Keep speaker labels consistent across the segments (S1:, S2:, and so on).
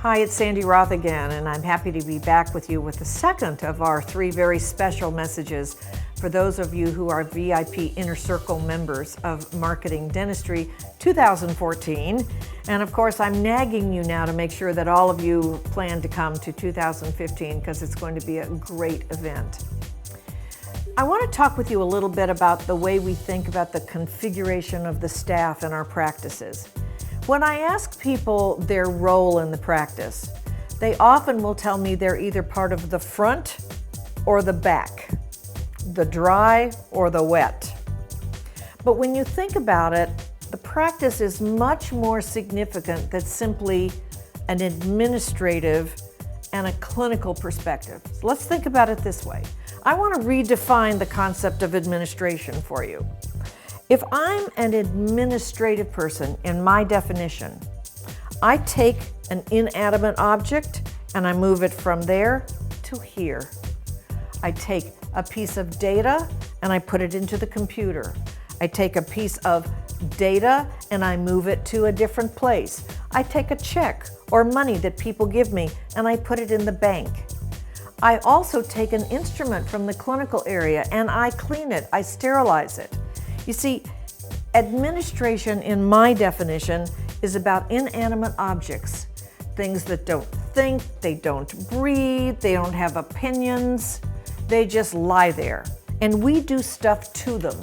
S1: Hi, it's Sandy Roth again, and I'm happy to be back with you with the second of our 3 very special messages for those of you who are VIP Inner Circle members of Marketing Dentistry 2014. And of course, I'm nagging you now to make sure that all of you plan to come to 2015 because it's going to be a great event. I want to talk with you a little bit about the way we think about the configuration of the staff in our practices. When I ask people their role in the practice, they often will tell me they're either part of the front or the back, the dry or the wet. But when you think about it, the practice is much more significant than simply an administrative and a clinical perspective. So let's think about it this way. I want to redefine the concept of administration for you. If I'm an administrative person, in my definition, I take an inanimate object and I move it from there to here. I take a piece of data and I put it into the computer. I take a piece of data and I move it to a different place. I take a check or money that people give me and I put it in the bank. I also take an instrument from the clinical area and I clean it, I sterilize it. You see, administration in my definition is about inanimate objects, things that don't think, they don't breathe, they don't have opinions, they just lie there, and we do stuff to them.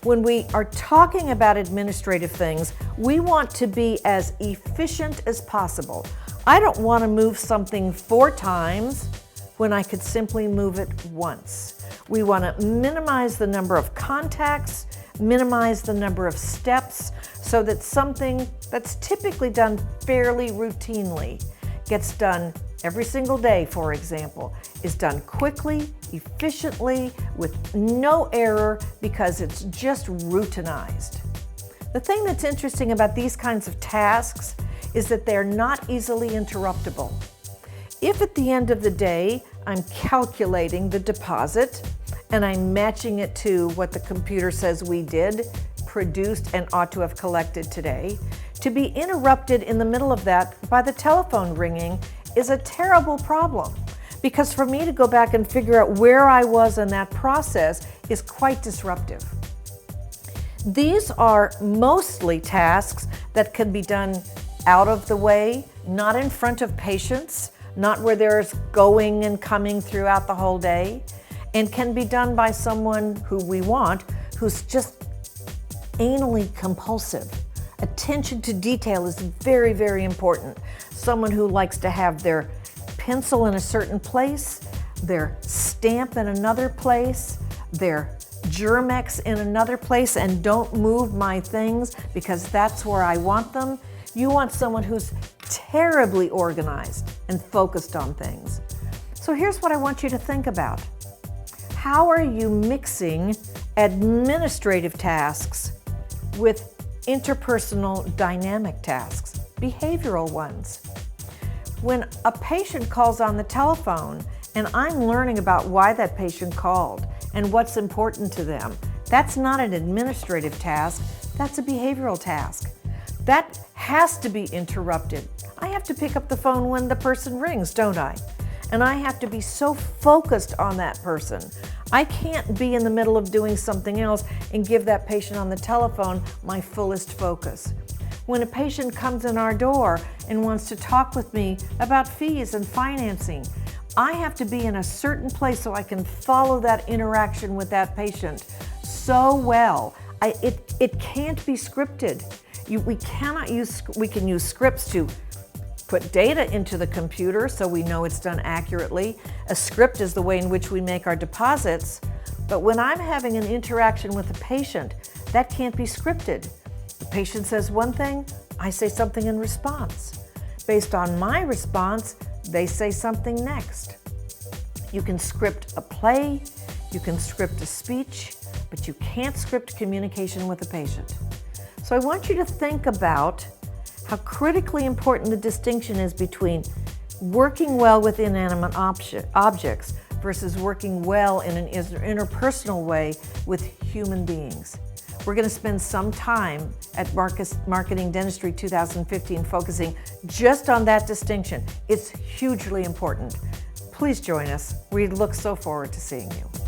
S1: When we are talking about administrative things, we want to be as efficient as possible. I don't want to move something 4 times when I could simply move it once. We want to minimize the number of contacts, minimize the number of steps, so that something that's typically done fairly routinely gets done every single day, for example, is done quickly, efficiently, with no error because it's just routinized. The thing that's interesting about these kinds of tasks is that they're not easily interruptible. If at the end of the day, I'm calculating the deposit and I'm matching it to what the computer says we did, produced, and ought to have collected today, to be interrupted in the middle of that by the telephone ringing is a terrible problem. Because for me to go back and figure out where I was in that process is quite disruptive. These are mostly tasks that can be done out of the way, not in front of patients, not where there's going and coming throughout the whole day, and can be done by someone who we want, who's just anally compulsive. Attention to detail is very, very important. Someone who likes to have their pencil in a certain place, their stamp in another place, their Germex in another place, and don't move my things because that's where I want them. You want someone who's terribly organized and focused on things. So here's what I want you to think about. How are you mixing administrative tasks with interpersonal dynamic tasks, behavioral ones? When a patient calls on the telephone and I'm learning about why that patient called and what's important to them, that's not an administrative task, that's a behavioral task. That has to be interrupted. I have to pick up the phone when the person rings, don't I? And I have to be so focused on that person. I can't be in the middle of doing something else and give that patient on the telephone my fullest focus. When a patient comes in our door and wants to talk with me about fees and financing, I have to be in a certain place so I can follow that interaction with that patient so well. It can't be scripted. We can use scripts to put data into the computer so we know it's done accurately. A script is the way in which we make our deposits. But when I'm having an interaction with a patient, that can't be scripted. The patient says one thing, I say something in response. Based on my response, they say something next. You can script a play, you can script a speech, but you can't script communication with a patient. So I want you to think about how critically important the distinction is between working well with inanimate objects versus working well in an interpersonal way with human beings. We're going to spend some time at Marketing Dentistry 2015 focusing just on that distinction. It's hugely important. Please join us. We look so forward to seeing you.